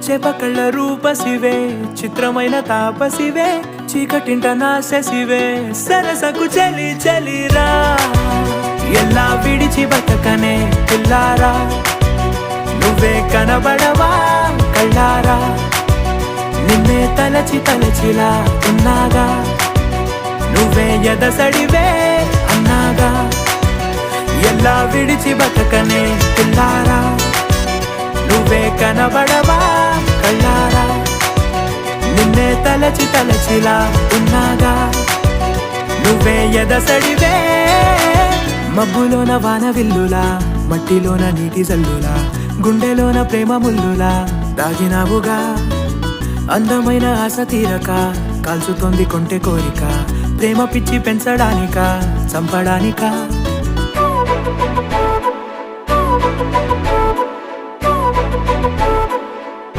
చేపకళ్ళ రూపసివే చిత్రమైన తాపసివే చీకటింట నాశసివే సరసకు చలి చలిరా ఎలా విడిచి బతకనే పిల్లారా నువ్వే కనబడవా కళ్ళారా నిన్నే తలచి తలచిలా ఉన్నాగా నువ్వే ఎదసడివే అన్నాగా ఎలా విడిచి బతకనే పిల్లారా నువ్వే కనబడవా కళ్ళారా నిన్నే తలచి తలచిలా ఉన్నాగా నువ్వే ఎదసడివే మబ్బులోన వాన విల్లులా మట్టిలోన నీటి జల్లులా గుండెలోన ప్రేమ ముల్లులా దాగినావుగా అందమైన ఆశ తీరక కాల్చుతోంది కొంటె కోరిక ప్రేమ పిచ్చి పెంచడానికా చంపడానికా